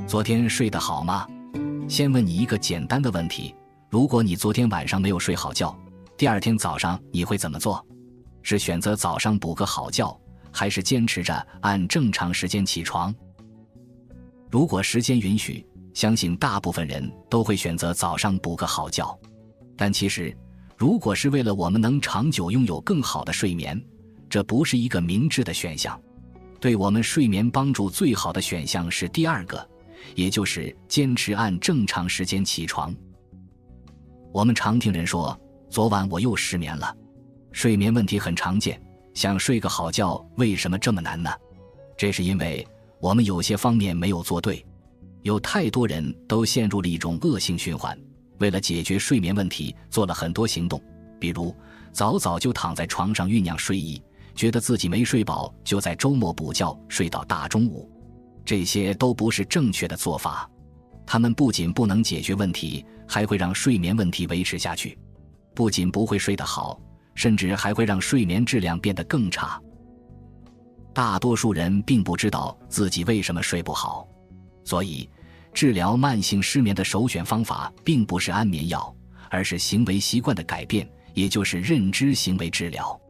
昨天睡得好吗？先问你一个简单的问题，如果你昨天晚上没有睡好觉，第二天早上你会怎么做？是选择早上补个好觉，还是坚持着按正常时间起床？如果时间允许，相信大部分人都会选择早上补个好觉。但其实，如果是为了我们能长久拥有更好的睡眠，这不是一个明智的选项。对我们睡眠帮助最好的选项是第二个，也就是坚持按正常时间起床。我们常听人说，昨晚我又失眠了。睡眠问题很常见，想睡个好觉为什么这么难呢？这是因为我们有些方面没有做对。有太多人都陷入了一种恶性循环，为了解决睡眠问题做了很多行动，比如早早就躺在床上酝酿睡意，觉得自己没睡饱就在周末补觉睡到大中午。这些都不是正确的做法，他们不仅不能解决问题，还会让睡眠问题维持下去，不仅不会睡得好，甚至还会让睡眠质量变得更差。大多数人并不知道自己为什么睡不好，所以治疗慢性失眠的首选方法并不是安眠药，而是行为习惯的改变，也就是认知行为治疗。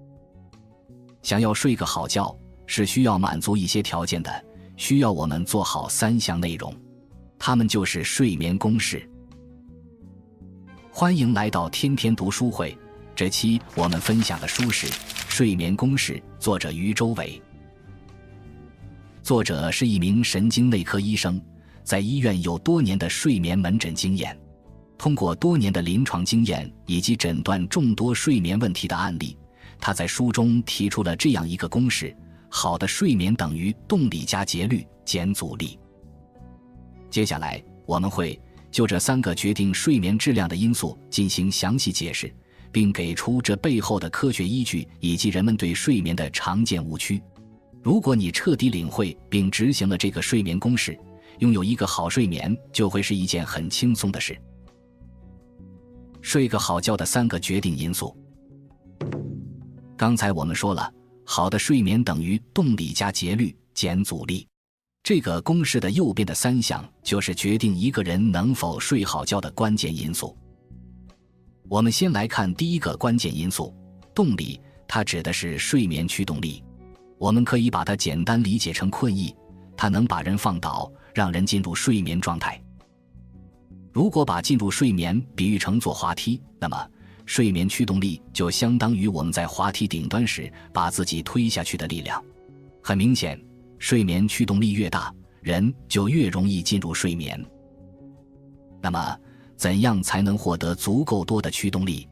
想要睡个好觉，是需要满足一些条件的，需要我们做好3项内容，它们就是睡眠公式。欢迎来到天天读书会，这期我们分享的书是《睡眠公式》，作者余周伟。作者是一名神经内科医生，在医院有多年的睡眠门诊经验。通过多年的临床经验以及诊断众多睡眠问题的案例，他在书中提出了这样一个公式：好的睡眠等于动力加节律减阻力。接下来我们会就这3个决定睡眠质量的因素进行详细解释，并给出这背后的科学依据以及人们对睡眠的常见误区。如果你彻底领会并执行了这个睡眠公式，拥有一个好睡眠就会是一件很轻松的事。睡个好觉的3个决定因素。刚才我们说了，好的睡眠等于动力加节律减阻力。这个公式的右边的3项就是决定一个人能否睡好觉的关键因素。我们先来看第一个关键因素，动力，它指的是睡眠驱动力。我们可以把它简单理解成困意，它能把人放倒，让人进入睡眠状态。如果把进入睡眠比喻成坐滑梯，那么睡眠驱动力就相当于我们在滑梯顶端时把自己推下去的力量。很明显，睡眠驱动力越大，人就越容易进入睡眠。那么怎样才能获得足够多的驱动力？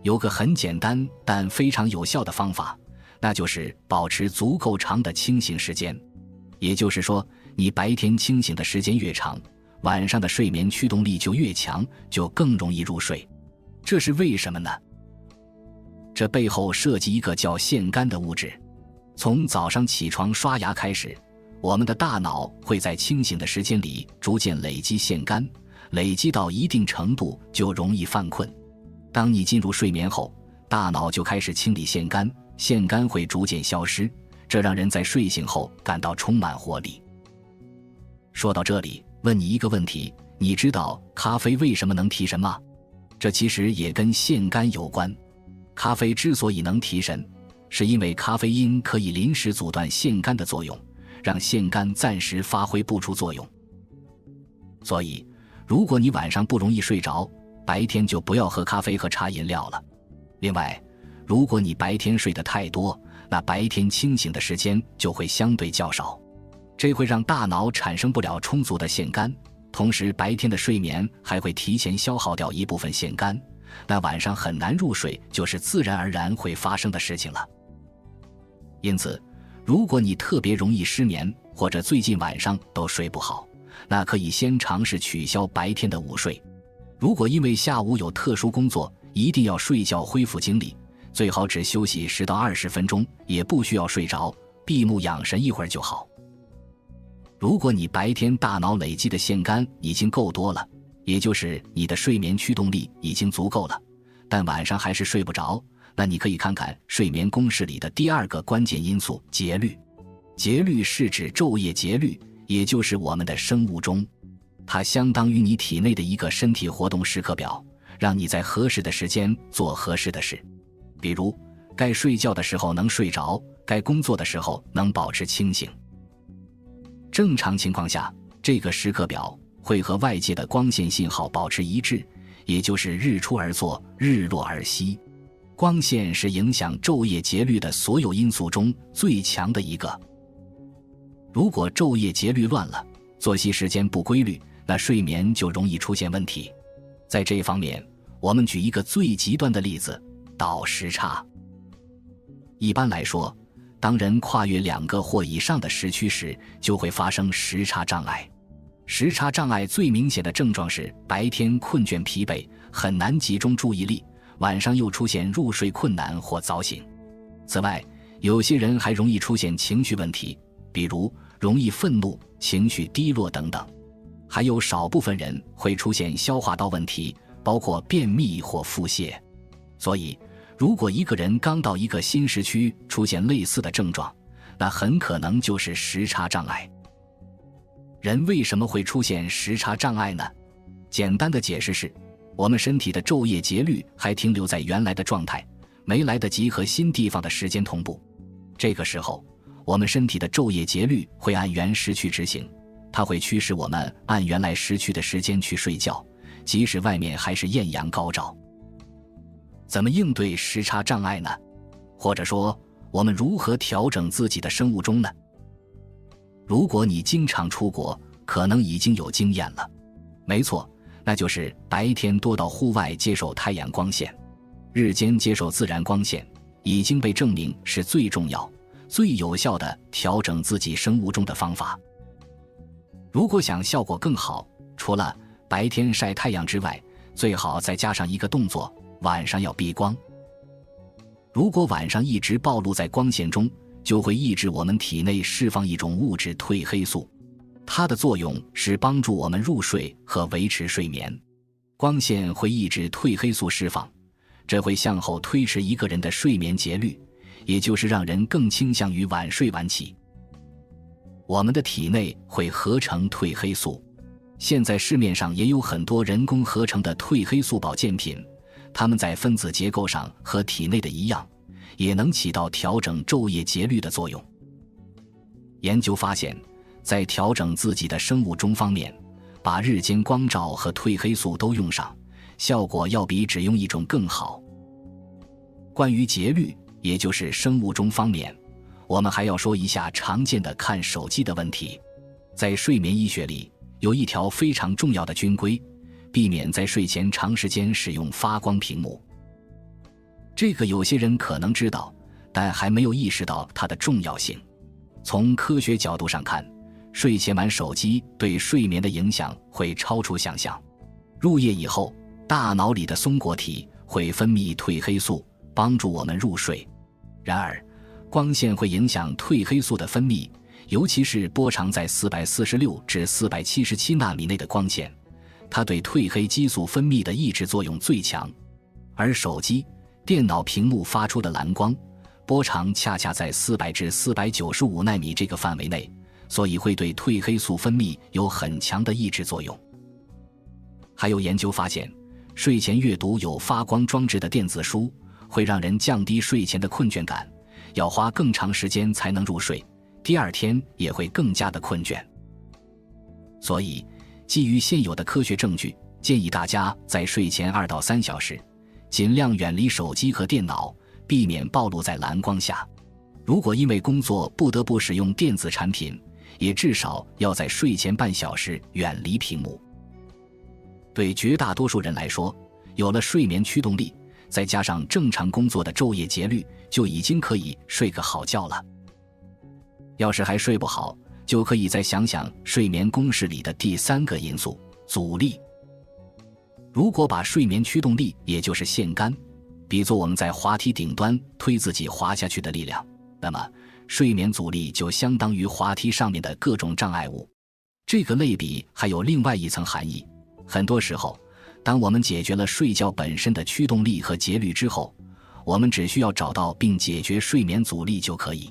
有个很简单但非常有效的方法，那就是保持足够长的清醒时间。也就是说，你白天清醒的时间越长，晚上的睡眠驱动力就越强，就更容易入睡。这是为什么呢？这背后涉及一个叫腺苷的物质。从早上起床刷牙开始，我们的大脑会在清醒的时间里逐渐累积腺苷，累积到一定程度就容易犯困。当你进入睡眠后，大脑就开始清理腺苷，腺苷会逐渐消失，这让人在睡醒后感到充满活力。说到这里，问你一个问题，你知道咖啡为什么能提神吗？这其实也跟腺苷有关。咖啡之所以能提神，是因为咖啡因可以临时阻断腺苷的作用，让腺苷暂时发挥不出作用。所以如果你晚上不容易睡着，白天就不要喝咖啡和茶饮料了。另外，如果你白天睡得太多，那白天清醒的时间就会相对较少，这会让大脑产生不了充足的腺苷，同时白天的睡眠还会提前消耗掉一部分腺苷，那晚上很难入睡就是自然而然会发生的事情了。因此，如果你特别容易失眠，或者最近晚上都睡不好，那可以先尝试取消白天的午睡。如果因为下午有特殊工作，一定要睡觉恢复精力，最好只休息10到20分钟，也不需要睡着，闭目养神一会儿就好。如果你白天大脑累积的腺苷已经够多了，也就是你的睡眠驱动力已经足够了，但晚上还是睡不着，那你可以看看睡眠公式里的第2个关键因素，节律。节律是指昼夜节律，也就是我们的生物钟。它相当于你体内的一个身体活动时刻表，让你在合适的时间做合适的事。比如，该睡觉的时候能睡着，该工作的时候能保持清醒。正常情况下，这个时刻表会和外界的光线信号保持一致，也就是日出而作，日落而息。光线是影响昼夜节律的所有因素中最强的一个。如果昼夜节律乱了，作息时间不规律，那睡眠就容易出现问题。在这方面，我们举一个最极端的例子，倒时差。一般来说，当人跨越2个或以上的时区时，就会发生时差障碍。时差障碍最明显的症状是白天困倦疲惫，很难集中注意力，晚上又出现入睡困难或早醒。此外，有些人还容易出现情绪问题，比如容易愤怒、情绪低落等等。还有少部分人会出现消化道问题，包括便秘或腹泻。所以，如果一个人刚到一个新时区出现类似的症状，那很可能就是时差障碍。人为什么会出现时差障碍呢？简单的解释是，我们身体的昼夜节律还停留在原来的状态，没来得及和新地方的时间同步。这个时候，我们身体的昼夜节律会按原时区执行，它会驱使我们按原来时区的时间去睡觉，即使外面还是艳阳高照。怎么应对时差障碍呢？或者说，我们如何调整自己的生物钟呢？如果你经常出国，可能已经有经验了。没错，那就是白天多到户外接受太阳光线，日间接受自然光线，已经被证明是最重要、最有效的调整自己生物钟的方法。如果想效果更好，除了白天晒太阳之外，最好再加上一个动作，晚上要避光。如果晚上一直暴露在光线中，就会抑制我们体内释放一种物质褪黑素，它的作用是帮助我们入睡和维持睡眠。光线会抑制褪黑素释放，这会向后推迟一个人的睡眠节律，也就是让人更倾向于晚睡晚起。我们的体内会合成褪黑素，现在市面上也有很多人工合成的褪黑素保健品，它们在分子结构上和体内的一样，也能起到调整昼夜节律的作用。研究发现，在调整自己的生物钟方面，把日间光照和褪黑素都用上，效果要比只用一种更好。关于节律，也就是生物钟方面，我们还要说一下常见的看手机的问题。在睡眠医学里，有一条非常重要的军规，避免在睡前长时间使用发光屏幕。这个有些人可能知道，但还没有意识到它的重要性。从科学角度上看，睡前玩手机对睡眠的影响会超出想象。入夜以后，大脑里的松果体会分泌褪黑素，帮助我们入睡。然而，光线会影响褪黑素的分泌，尤其是波长在446至477纳米内的光线，它对褪黑激素分泌的抑制作用最强。而手机、电脑屏幕发出的蓝光波长恰恰在400至495纳米这个范围内，所以会对褪黑素分泌有很强的抑制作用。还有研究发现，睡前阅读有发光装置的电子书会让人降低睡前的困倦感，要花更长时间才能入睡，第二天也会更加的困倦。所以，基于现有的科学证据，建议大家在睡前2到3小时尽量远离手机和电脑，避免暴露在蓝光下。如果因为工作不得不使用电子产品，也至少要在睡前半小时远离屏幕。对绝大多数人来说，有了睡眠驱动力，再加上正常工作的昼夜节律，就已经可以睡个好觉了。要是还睡不好，就可以再想想睡眠公式里的第3个因素——阻力。如果把睡眠驱动力，也就是线杆，比作我们在滑梯顶端推自己滑下去的力量，那么睡眠阻力就相当于滑梯上面的各种障碍物。这个类比还有另外一层含义，很多时候，当我们解决了睡觉本身的驱动力和节律之后，我们只需要找到并解决睡眠阻力就可以。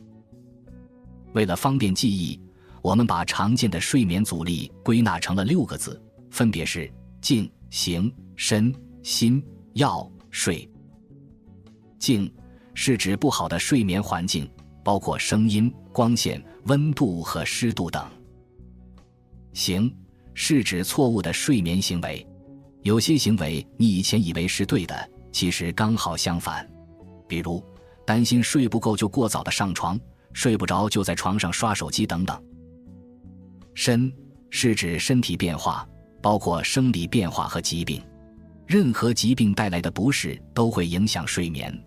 为了方便记忆，我们把常见的睡眠阻力归纳成了6个字，分别是静、行、身、心、药、睡。静是指不好的睡眠环境，包括声音、光线、温度和湿度等。行是指错误的睡眠行为，有些行为你以前以为是对的，其实刚好相反。比如担心睡不够就过早的上床，睡不着就在床上刷手机等等。身是指身体变化，包括生理变化和疾病，任何疾病带来的不适都会影响睡眠。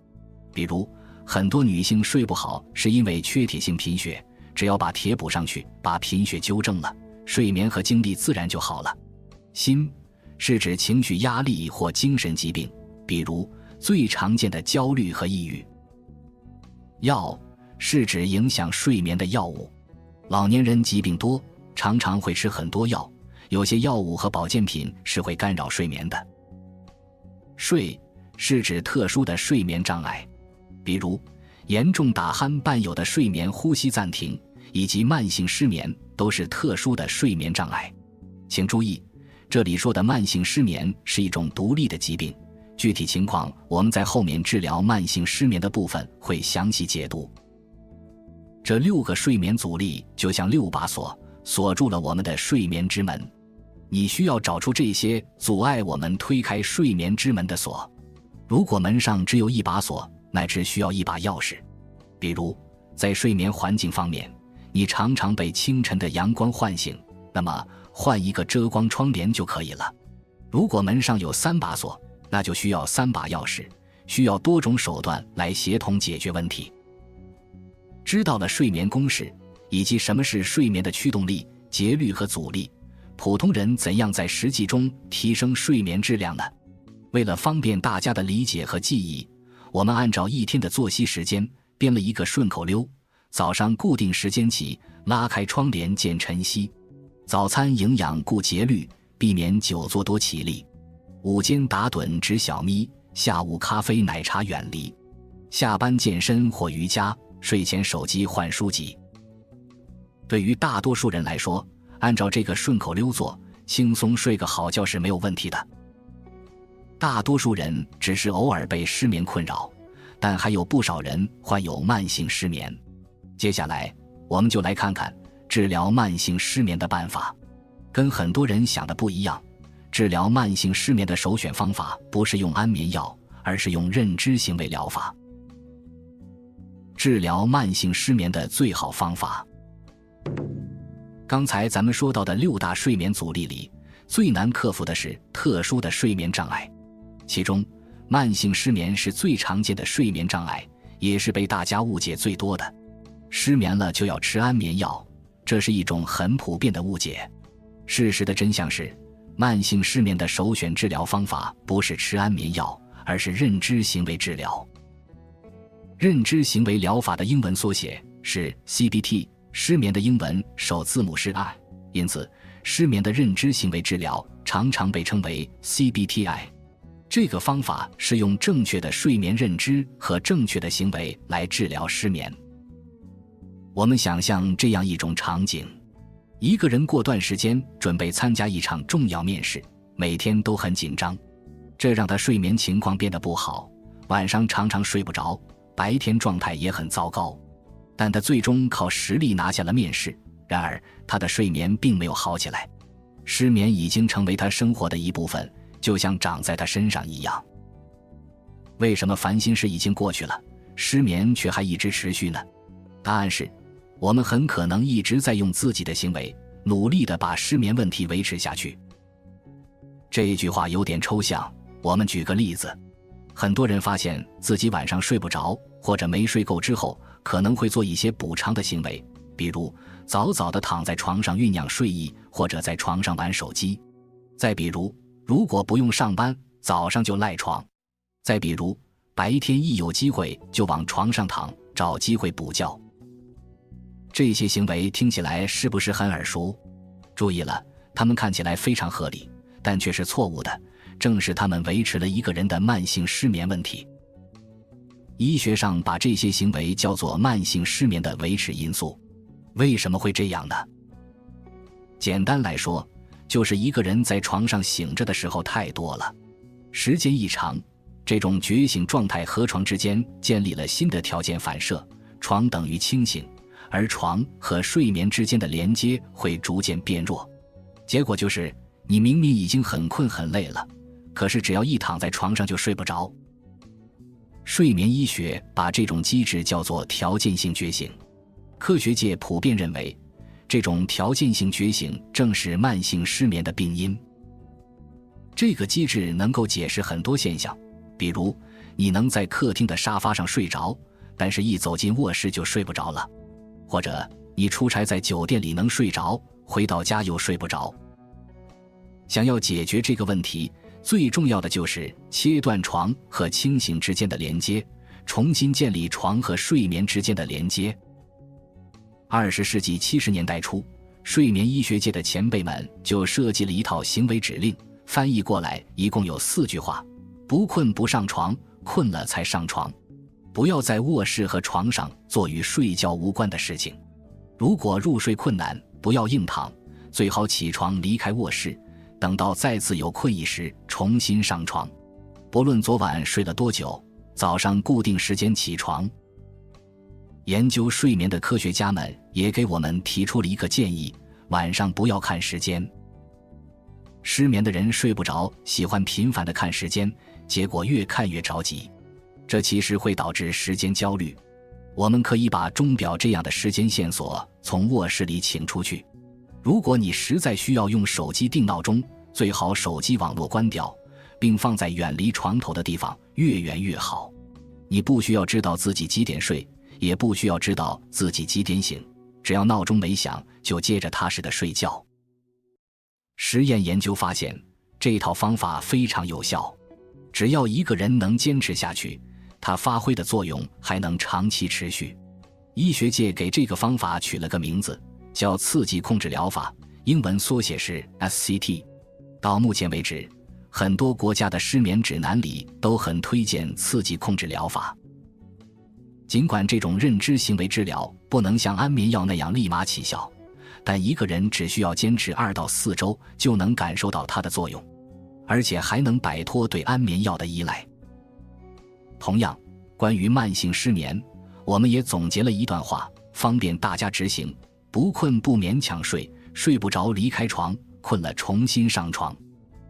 比如很多女性睡不好是因为缺铁性贫血，只要把铁补上去，把贫血纠正了，睡眠和精力自然就好了。心是指情绪压力或精神疾病，比如最常见的焦虑和抑郁。药是指影响睡眠的药物，老年人疾病多，常常会吃很多药，有些药物和保健品是会干扰睡眠的。睡是指特殊的睡眠障碍，比如严重打鼾伴有的睡眠呼吸暂停，以及慢性失眠都是特殊的睡眠障碍。请注意，这里说的慢性失眠是一种独立的疾病，具体情况我们在后面治疗慢性失眠的部分会详细解读。这6个睡眠阻力就像6把锁，锁住了我们的睡眠之门。你需要找出这些阻碍我们推开睡眠之门的锁。如果门上只有1把锁，那只需要1把钥匙。比如在睡眠环境方面，你常常被清晨的阳光唤醒，那么换一个遮光窗帘就可以了。如果门上有3把锁，那就需要3把钥匙，需要多种手段来协同解决问题。知道了睡眠公式以及什么是睡眠的驱动力、节律和阻力，普通人怎样在实际中提升睡眠质量呢？为了方便大家的理解和记忆，我们按照一天的作息时间编了一个顺口溜：早上固定时间起，拉开窗帘见晨曦；早餐营养顾节律，避免久坐多起立；午间打盹止小眯，下午咖啡奶茶远离；下班健身或瑜伽，睡前手机换书籍。对于大多数人来说，按照这个顺口溜做，轻松睡个好觉是没有问题的。大多数人只是偶尔被失眠困扰，但还有不少人患有慢性失眠。接下来我们就来看看治疗慢性失眠的办法。跟很多人想的不一样，治疗慢性失眠的首选方法不是用安眠药，而是用认知行为疗法。治疗慢性失眠的最好方法。刚才咱们说到的6大睡眠阻力里，最难克服的是特殊的睡眠障碍。其中慢性失眠是最常见的睡眠障碍，也是被大家误解最多的。失眠了就要吃安眠药，这是一种很普遍的误解。事实的真相是，慢性失眠的首选治疗方法不是吃安眠药，而是认知行为治疗。认知行为疗法的英文缩写是 CBT， 失眠的英文首字母是 I， 因此失眠的认知行为治疗常常被称为 CBTI。 这个方法是用正确的睡眠认知和正确的行为来治疗失眠。我们想象这样一种场景，一个人过段时间准备参加一场重要面试，每天都很紧张，这让他睡眠情况变得不好，晚上常常睡不着，白天状态也很糟糕。但他最终靠实力拿下了面试，然而他的睡眠并没有好起来，失眠已经成为他生活的一部分，就像长在他身上一样。为什么烦心事已经过去了，失眠却还一直持续呢？答案是，我们很可能一直在用自己的行为努力地把失眠问题维持下去。这一句话有点抽象，我们举个例子。很多人发现自己晚上睡不着或者没睡够之后，可能会做一些补偿的行为，比如早早地躺在床上酝酿睡意，或者在床上玩手机。再比如，如果不用上班，早上就赖床。再比如，白天一有机会就往床上躺，找机会补觉。这些行为听起来是不是很耳熟？注意了，他们看起来非常合理，但却是错误的，正是他们维持了一个人的慢性失眠问题。医学上把这些行为叫做慢性失眠的维持因素。为什么会这样呢？简单来说，就是一个人在床上醒着的时候太多了，时间一长，这种觉醒状态和床之间建立了新的条件反射，床等于清醒，而床和睡眠之间的连接会逐渐变弱。结果就是你明明已经很困很累了，可是只要一躺在床上就睡不着。睡眠医学把这种机制叫做条件性觉醒。科学界普遍认为，这种条件性觉醒正是慢性失眠的病因。这个机制能够解释很多现象，比如你能在客厅的沙发上睡着，但是一走进卧室就睡不着了，或者你出差在酒店里能睡着，回到家又睡不着。想要解决这个问题，最重要的就是切断床和清醒之间的连接，重新建立床和睡眠之间的连接。20世纪70年代初，睡眠医学界的前辈们就设计了一套行为指令，翻译过来一共有4句话：不困不上床，困了才上床。不要在卧室和床上做与睡觉无关的事情。如果入睡困难，不要硬躺，最好起床离开卧室，等到再次有困意时重新上床。不论昨晚睡了多久，早上固定时间起床。研究睡眠的科学家们也给我们提出了一个建议：晚上不要看时间。失眠的人睡不着，喜欢频繁地看时间，结果越看越着急，这其实会导致时间焦虑。我们可以把钟表这样的时间线索从卧室里请出去。如果你实在需要用手机定闹钟，最好手机网络关掉，并放在远离床头的地方，越远越好。你不需要知道自己几点睡，也不需要知道自己几点醒，只要闹钟没响，就接着踏实的睡觉。实验研究发现，这套方法非常有效，只要一个人能坚持下去，它发挥的作用还能长期持续。医学界给这个方法取了个名字，叫刺激控制疗法，英文缩写是 SCT。 到目前为止，很多国家的失眠指南里都很推荐刺激控制疗法。尽管这种认知行为治疗不能像安眠药那样立马起效，但一个人只需要坚持2到4周就能感受到它的作用，而且还能摆脱对安眠药的依赖。同样，关于慢性失眠，我们也总结了一段话，方便大家执行：不困不勉强睡，睡不着离开床，困了重新上床。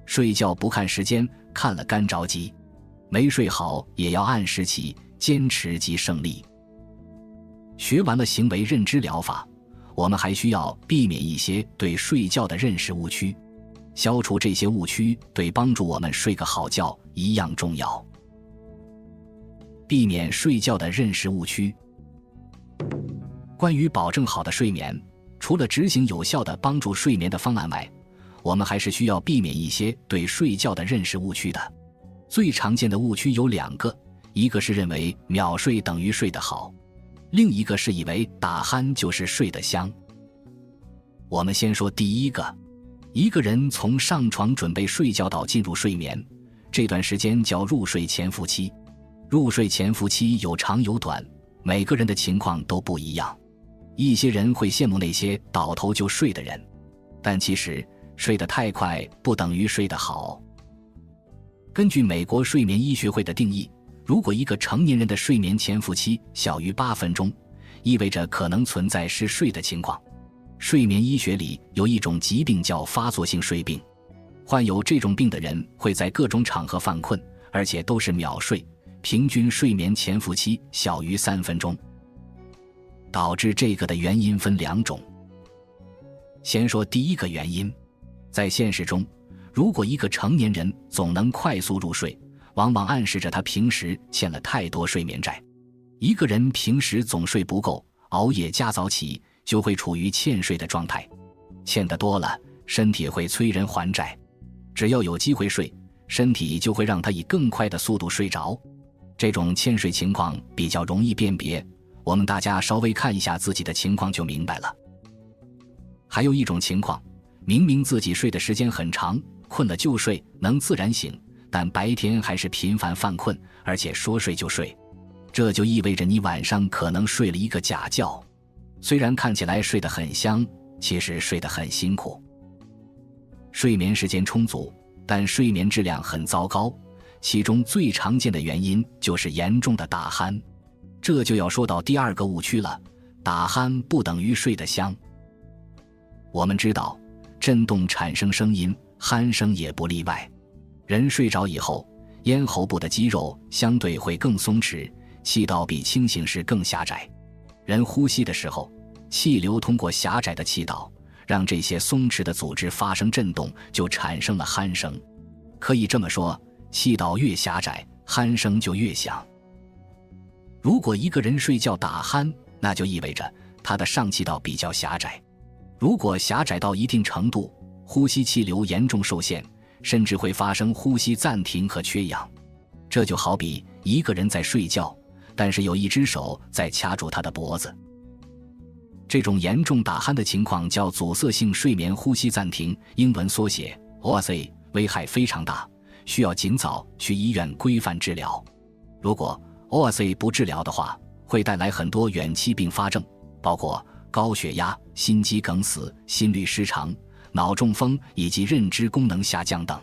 睡觉不看时间，看了干着急。没睡好也要按时起，坚持即胜利。学完了行为认知疗法，我们还需要避免一些对睡觉的认识误区。消除这些误区，对帮助我们睡个好觉一样重要。避免睡觉的认识误区。关于保证好的睡眠，除了执行有效的帮助睡眠的方案外，我们还是需要避免一些对睡觉的认识误区的。最常见的误区有2个，一个是认为秒睡等于睡得好，另一个是以为打鼾就是睡得香。我们先说第一个，一个人从上床准备睡觉到进入睡眠，这段时间叫入睡潜伏期。入睡潜伏期有长有短，每个人的情况都不一样。一些人会羡慕那些倒头就睡的人，但其实睡得太快不等于睡得好。根据美国睡眠医学会的定义，如果一个成年人的睡眠潜伏期小于8分钟，意味着可能存在嗜睡的情况。睡眠医学里有一种疾病叫发作性睡病，患有这种病的人会在各种场合犯困，而且都是秒睡，平均睡眠潜伏期小于3分钟。导致这个的原因分2种。先说第一个原因，在现实中，如果一个成年人总能快速入睡，往往暗示着他平时欠了太多睡眠债。一个人平时总睡不够，熬夜加早起，就会处于欠睡的状态。欠得多了，身体会催人还债。只要有机会睡，身体就会让他以更快的速度睡着。这种欠睡情况比较容易辨别，我们大家稍微看一下自己的情况就明白了。还有一种情况，明明自己睡的时间很长，困了就睡，能自然醒，但白天还是频繁犯困，而且说睡就睡。这就意味着你晚上可能睡了一个假觉，虽然看起来睡得很香，其实睡得很辛苦。睡眠时间充足，但睡眠质量很糟糕，其中最常见的原因就是严重的打鼾。这就要说到第二个误区了，打鼾不等于睡得香。我们知道，震动产生声音，鼾声也不例外。人睡着以后，咽喉部的肌肉相对会更松弛，气道比清醒时更狭窄。人呼吸的时候，气流通过狭窄的气道，让这些松弛的组织发生震动，就产生了鼾声。可以这么说，气道越狭窄，鼾声就越响。如果一个人睡觉打鼾，那就意味着他的上气道比较狭窄。如果狭窄到一定程度，呼吸气流严重受限，甚至会发生呼吸暂停和缺氧。这就好比一个人在睡觉，但是有一只手在掐住他的脖子。这种严重打鼾的情况叫阻塞性睡眠呼吸暂停，英文缩写 OSA， 危害非常大，需要尽早去医院规范治疗。如果 OSA 不治疗的话，会带来很多远期并发症，包括高血压、心肌梗死、心律失常、脑中风以及认知功能下降等。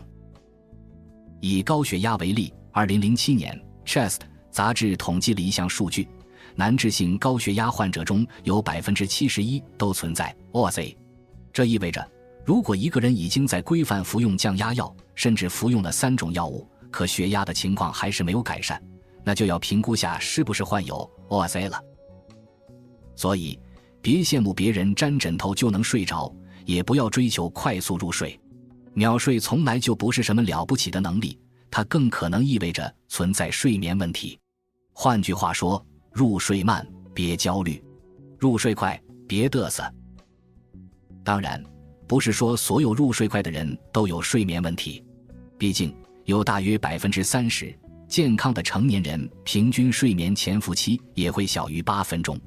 以高血压为例，2007年 Chest 杂志统计了一项数据，难治性高血压患者中有 71% 都存在 OSA。 这意味着，如果一个人已经在规范服用降压药，甚至服用了3种药物，可血压的情况还是没有改善，那就要评估下是不是患有 OSA 了。所以别羡慕别人沾枕头就能睡着，也不要追求快速入睡。秒睡从来就不是什么了不起的能力，它更可能意味着存在睡眠问题。换句话说，入睡慢别焦虑，入睡快别嘚瑟。当然，不是说所有入睡快的人都有睡眠问题，毕竟有大约 30% 健康的成年人平均睡眠潜伏期也会小于8分钟。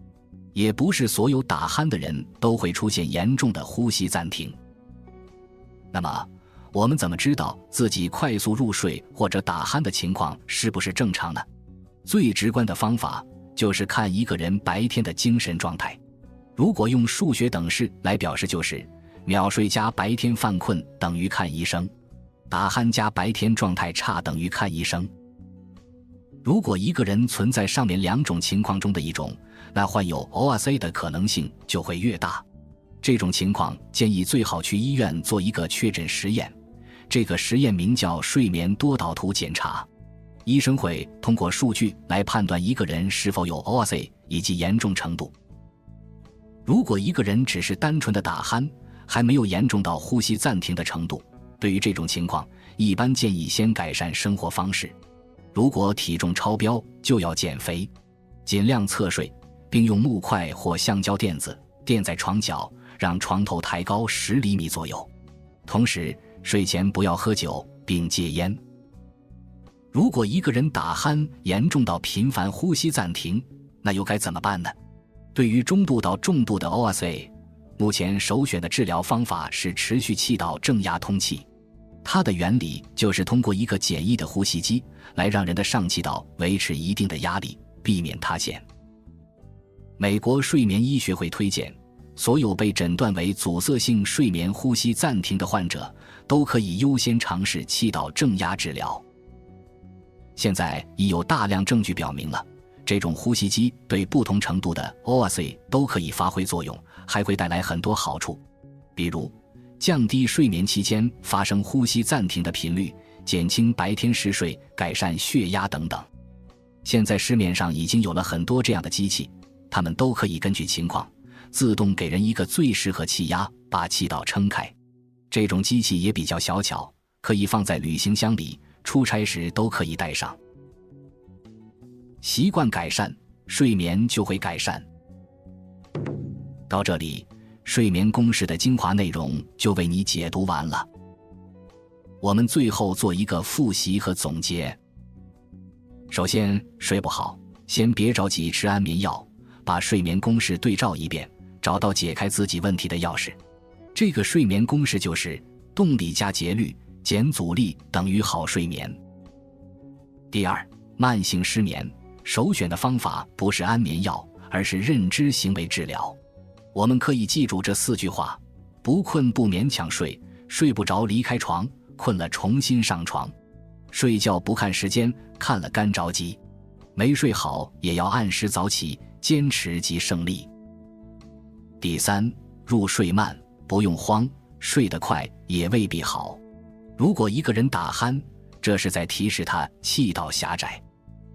也不是所有打鼾的人都会出现严重的呼吸暂停。那么，我们怎么知道自己快速入睡或者打鼾的情况是不是正常呢？最直观的方法就是看一个人白天的精神状态。如果用数学等式来表示，就是秒睡加白天犯困等于看医生，打鼾加白天状态差等于看医生。如果一个人存在上面2种情况中的一种，那患有 OSA 的可能性就会越大。这种情况建议最好去医院做一个确诊实验，这个实验名叫睡眠多导图检查。医生会通过数据来判断一个人是否有 OSA 以及严重程度。如果一个人只是单纯的打鼾，还没有严重到呼吸暂停的程度，对于这种情况，一般建议先改善生活方式。如果体重超标，就要减肥，尽量侧睡，并用木块或橡胶垫子垫在床角，让床头抬高10厘米左右。同时，睡前不要喝酒，并戒烟。如果一个人打鼾严重到频繁呼吸暂停，那又该怎么办呢？对于中度到重度的 OSA， 目前首选的治疗方法是持续气道正压通气。它的原理就是通过一个简易的呼吸机来让人的上气道维持一定的压力，避免塌陷。美国睡眠医学会推荐，所有被诊断为阻塞性睡眠呼吸暂停的患者都可以优先尝试气道正压治疗。现在已有大量证据表明了，这种呼吸机对不同程度的 OSA 都可以发挥作用，还会带来很多好处，比如降低睡眠期间发生呼吸暂停的频率，减轻白天嗜睡，改善血压等等。现在市面上已经有了很多这样的机器，它们都可以根据情况自动给人一个最适合气压，把气道撑开。这种机器也比较小巧，可以放在旅行箱里，出差时都可以带上。习惯改善，睡眠就会改善。到这里，睡眠公式的精华内容就为你解读完了。我们最后做一个复习和总结。首先，睡不好，先别着急吃安眠药，把睡眠公式对照一遍，找到解开自己问题的钥匙。这个睡眠公式就是动力加节律减阻力等于好睡眠。第二，慢性失眠首选的方法不是安眠药，而是认知行为治疗。我们可以记住这4句话：不困不勉强睡，睡不着离开床，困了重新上床。睡觉不看时间，看了干着急。没睡好也要按时早起，坚持即胜利。第3，入睡慢，不用慌，睡得快也未必好。如果一个人打鼾，这是在提示他气道狭窄。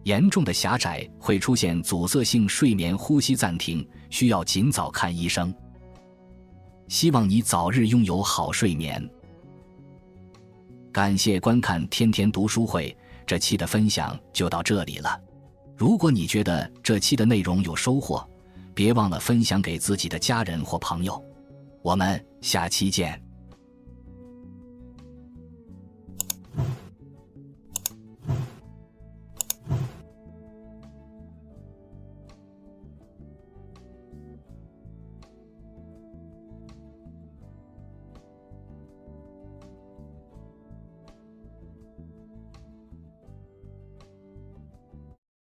严重的狭窄会出现阻塞性睡眠呼吸暂停，需要尽早看医生。希望你早日拥有好睡眠。感谢观看天天读书会，这期的分享就到这里了。如果你觉得这期的内容有收获，别忘了分享给自己的家人或朋友。我们下期见。